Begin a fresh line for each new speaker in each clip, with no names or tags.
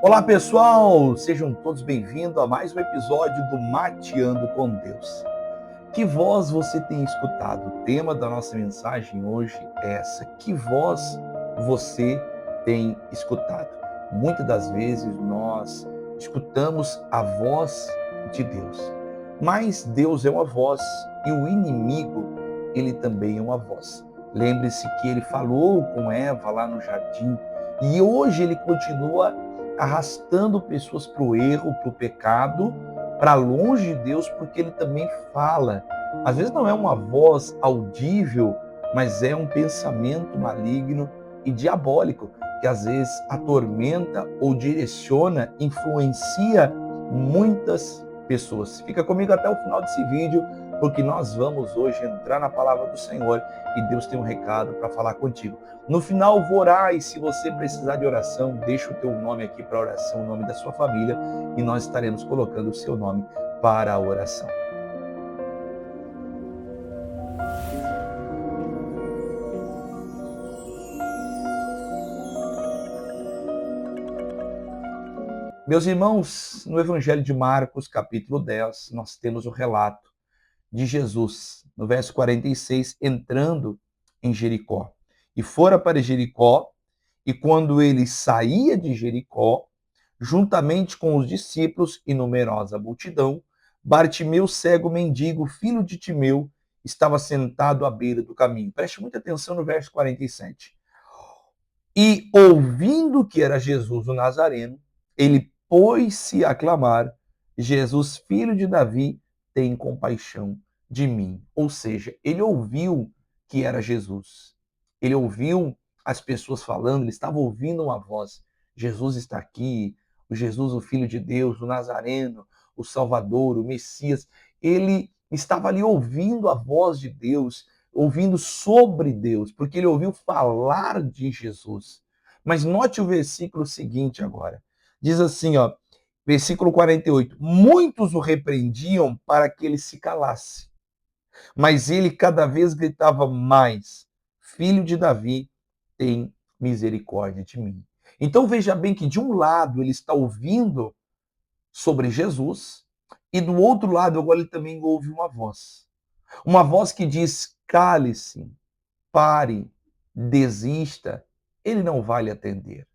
Olá pessoal, sejam todos bem-vindos a mais um episódio do Mateando com Deus. Que voz você tem escutado? O tema da nossa mensagem hoje é essa: que voz você tem escutado? Muitas das vezes nós escutamos a voz de Deus, mas Deus é uma voz e o inimigo, ele também é uma voz. Lembre-se que ele falou com Eva lá no jardim e hoje ele continua arrastando pessoas para o erro, para o pecado, para longe de Deus, porque ele também fala. Às vezes não é uma voz audível, mas é um pensamento maligno e diabólico, que às vezes atormenta ou direciona, influencia muitas pessoas. Fica comigo até o final desse vídeo, porque nós vamos hoje entrar na palavra do Senhor e Deus tem um recado para falar contigo. No final vou orar e se você precisar de oração, deixa o teu nome aqui para oração, o nome da sua família, e nós estaremos colocando o seu nome para a oração. Meus irmãos, no Evangelho de Marcos, capítulo 10, nós temos o relato de Jesus, no verso 46, entrando em Jericó. E fora para Jericó, e quando ele saía de Jericó, juntamente com os discípulos e numerosa multidão, Bartimeu, cego mendigo, filho de Timeu, estava sentado à beira do caminho. Preste muita atenção no verso 47. E ouvindo que era Jesus o Nazareno, ele pôs-se a clamar: Jesus, filho de Davi, tem compaixão de mim. Ou seja, ele ouviu que era Jesus. Ele ouviu as pessoas falando, ele estava ouvindo uma voz. Jesus está aqui, o Jesus, o Filho de Deus, o Nazareno, o Salvador, o Messias. Ele estava ali ouvindo a voz de Deus, ouvindo sobre Deus, porque ele ouviu falar de Jesus. Mas note o versículo seguinte agora. Diz assim, ó, versículo 48. Muitos o repreendiam para que ele se calasse. Mas ele cada vez gritava mais: Filho de Davi, tem misericórdia de mim. Então veja bem que de um lado ele está ouvindo sobre Jesus e do outro lado agora ele também ouve uma voz. Uma voz que diz: cale-se, pare, desista, ele não vai lhe atender.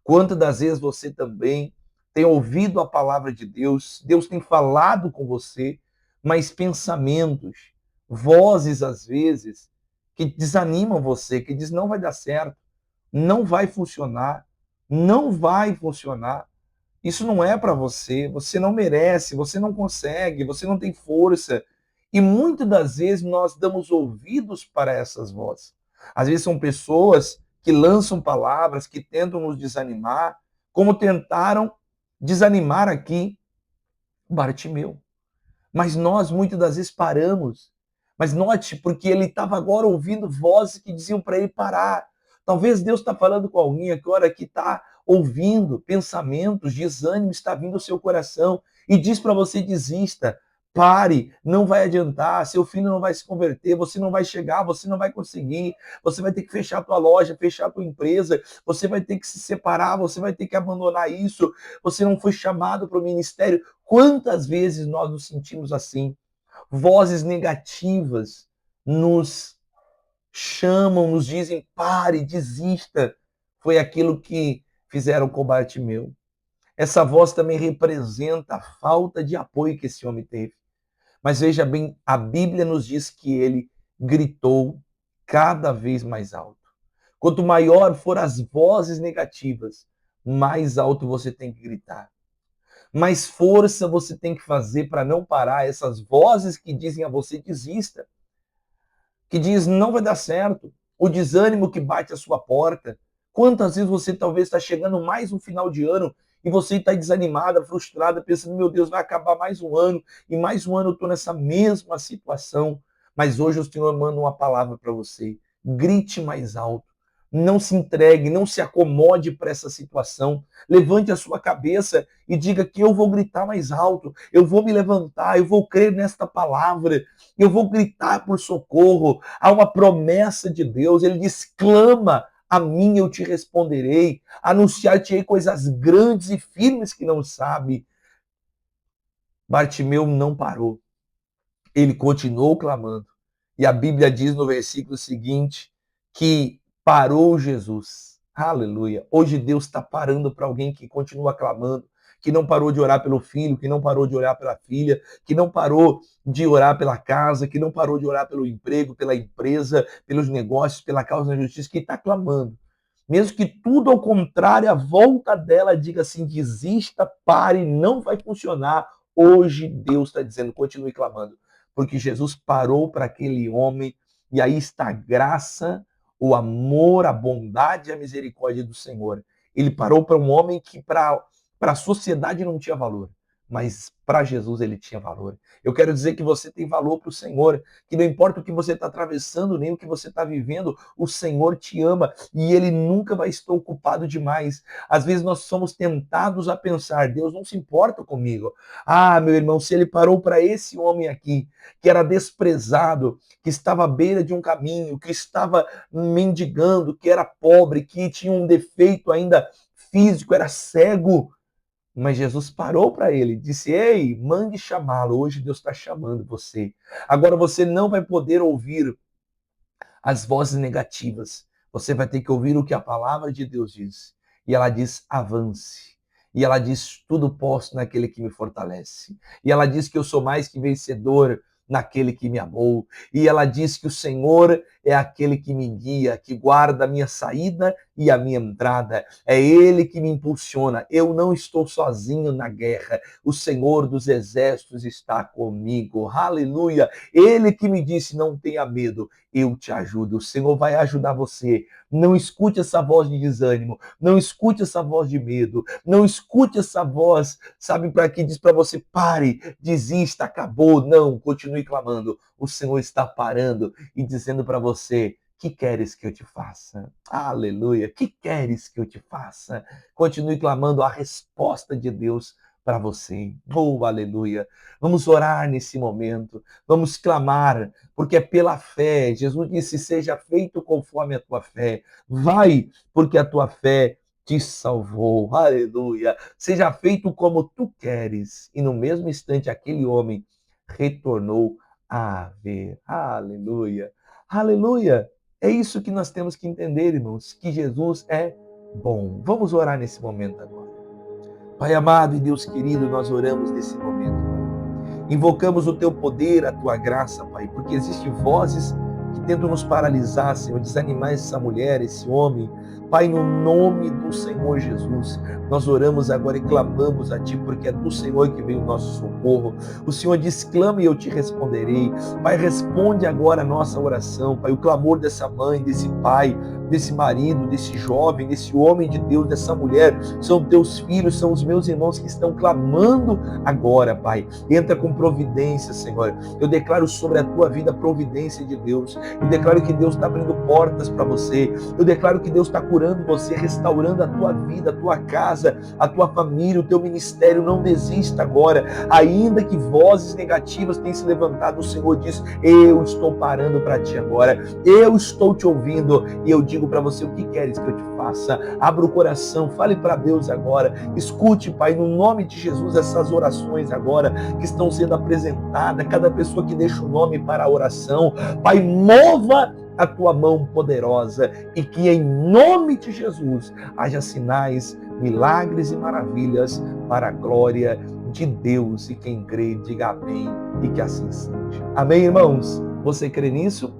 Quantas das vezes você também tem ouvido a palavra de Deus, Deus tem falado com você, mas pensamentos, vozes às vezes, que desanimam você, que diz não vai dar certo, não vai funcionar, não vai funcionar. Isso não é para você, você não merece, você não consegue, você não tem força. E muitas das vezes nós damos ouvidos para essas vozes. Às vezes são pessoas que lançam palavras, que tentam nos desanimar, como tentaram desanimar aqui Bartimeu. Mas nós muitas das vezes paramos. Mas note, porque ele estava agora ouvindo vozes que diziam para ele parar. Talvez Deus está falando com alguém agora que está ouvindo pensamentos, desânimo está vindo ao seu coração e diz para você: desista, pare, não vai adiantar, seu filho não vai se converter, você não vai chegar, você não vai conseguir, você vai ter que fechar a tua loja, fechar a tua empresa, você vai ter que se separar, você vai ter que abandonar isso, você não foi chamado para o ministério. Quantas vezes nós nos sentimos assim? Vozes negativas nos chamam, nos dizem: pare, desista. Foi aquilo que fizeram com Bartimeu. Essa voz também representa a falta de apoio que esse homem teve. Mas veja bem, a Bíblia nos diz que ele gritou cada vez mais alto. Quanto maior for as vozes negativas, mais alto você tem que gritar. Mais força você tem que fazer para não parar essas vozes que dizem a você: desista, que diz não vai dar certo, o desânimo que bate à sua porta. Quantas vezes você talvez está chegando mais um final de ano e você está desanimada, frustrada, pensando: meu Deus, vai acabar mais um ano e mais um ano eu estou nessa mesma situação. Mas hoje o Senhor manda uma palavra para você: grite mais alto. Não se entregue, não se acomode para essa situação. Levante a sua cabeça e diga que eu vou gritar mais alto, eu vou me levantar, eu vou crer nesta palavra, eu vou gritar por socorro. Há uma promessa de Deus, ele diz: clama a mim eu te responderei, anunciar-te-ei coisas grandes e firmes que não sabe. Bartimeu não parou, ele continuou clamando. E a Bíblia diz no versículo seguinte que parou Jesus. Aleluia. Hoje Deus está parando para alguém que continua clamando, que não parou de orar pelo filho, que não parou de orar pela filha, que não parou de orar pela casa, que não parou de orar pelo emprego, pela empresa, pelos negócios, pela causa da justiça, que está clamando. Mesmo que tudo ao contrário, a volta dela diga assim, desista, pare, não vai funcionar. Hoje Deus está dizendo, continue clamando. Porque Jesus parou para aquele homem, e aí está a graça, o amor, a bondade e a misericórdia do Senhor. Ele parou para um homem que para a sociedade não tinha valor, mas para Jesus ele tinha valor. Eu quero dizer que você tem valor para o Senhor, que não importa o que você está atravessando, nem o que você está vivendo, o Senhor te ama e ele nunca vai estar ocupado demais. Às vezes nós somos tentados a pensar, Deus não se importa comigo. Ah, meu irmão, se ele parou para esse homem aqui, que era desprezado, que estava à beira de um caminho, que estava mendigando, que era pobre, que tinha um defeito ainda físico, era cego, mas Jesus parou para ele, disse, ei, mande chamá-lo, hoje Deus está chamando você. Agora você não vai poder ouvir as vozes negativas, você vai ter que ouvir o que a palavra de Deus diz. E ela diz, avance. E ela diz, tudo posso naquele que me fortalece. E ela diz que eu sou mais que vencedor naquele que me amou. E ela diz que o Senhor é aquele que me guia, que guarda a minha saída e a minha entrada. É Ele que me impulsiona. Eu não estou sozinho na guerra. O Senhor dos exércitos está comigo. Aleluia. Ele que me disse, não tenha medo, eu te ajudo. O Senhor vai ajudar você. Não escute essa voz de desânimo. Não escute essa voz de medo. Não escute essa voz, sabe, para que diz para você, pare, desista, acabou. Não, continue clamando. O Senhor está parando e dizendo para você, que queres que eu te faça? Aleluia. Que queres que eu te faça? Continue clamando a resposta de Deus para você. Oh, aleluia. Vamos orar nesse momento. Vamos clamar, porque é pela fé. Jesus disse, seja feito conforme a tua fé. Vai, porque a tua fé te salvou. Aleluia. Seja feito como tu queres. E no mesmo instante, aquele homem retornou a ver. Aleluia. Aleluia. É isso que nós temos que entender, irmãos, que Jesus é bom. Vamos orar nesse momento agora. Pai amado e Deus querido, nós oramos nesse momento, Pai. Invocamos o teu poder, a tua graça, Pai, porque existem vozes que tentam nos paralisar, Senhor, desanimar essa mulher, esse homem. Pai, no nome do Senhor Jesus, nós oramos agora e clamamos a Ti, porque é do Senhor que vem o nosso socorro. O Senhor diz, clama e eu te responderei. Pai, responde agora a nossa oração, Pai, o clamor dessa mãe, desse pai, desse marido, desse jovem, desse homem de Deus, dessa mulher, são teus filhos, são os meus irmãos que estão clamando agora, Pai. Entra com providência, Senhor. Eu declaro sobre a tua vida a providência de Deus. Eu declaro que Deus está abrindo portas para você. Eu declaro que Deus está curando você, restaurando a tua vida, a tua casa, a tua família, o teu ministério. Não desista agora. Ainda que vozes negativas tenham se levantado, o Senhor diz, eu estou parando para ti agora. Eu estou te ouvindo e eu digo para você o que queres que eu te faça. Abra o coração, fale para Deus agora. Escute, Pai, no nome de Jesus, essas orações agora que estão sendo apresentadas. Cada pessoa que deixa o nome para a oração. Pai, mova a tua mão poderosa e que em nome de Jesus haja sinais, milagres e maravilhas para a glória de Deus. E quem crê, diga amém e que assim seja. Amém, irmãos? Você crê nisso?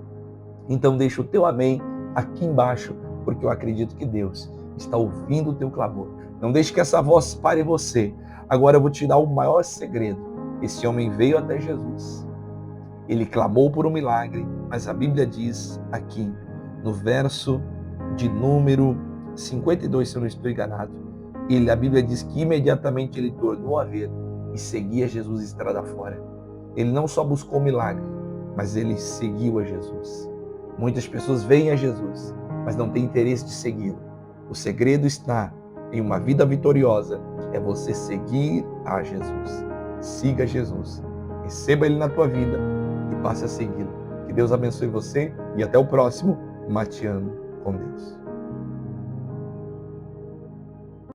Então deixa o teu amém aqui embaixo, porque eu acredito que Deus está ouvindo o teu clamor. Não deixe que essa voz pare você. Agora eu vou te dar o maior segredo. Esse homem veio até Jesus. Ele clamou por um milagre, mas a Bíblia diz aqui, no verso de número 52, se eu não estou enganado, a Bíblia diz que imediatamente ele tornou a ver e seguia Jesus estrada fora. Ele não só buscou o milagre, mas ele seguiu a Jesus. Muitas pessoas veem a Jesus, mas não têm interesse de segui-lo. O segredo está em uma vida vitoriosa, é você seguir a Jesus. Siga Jesus, receba Ele na tua vida e passe a segui-lo. Que Deus abençoe você e até o próximo Mateando com Deus.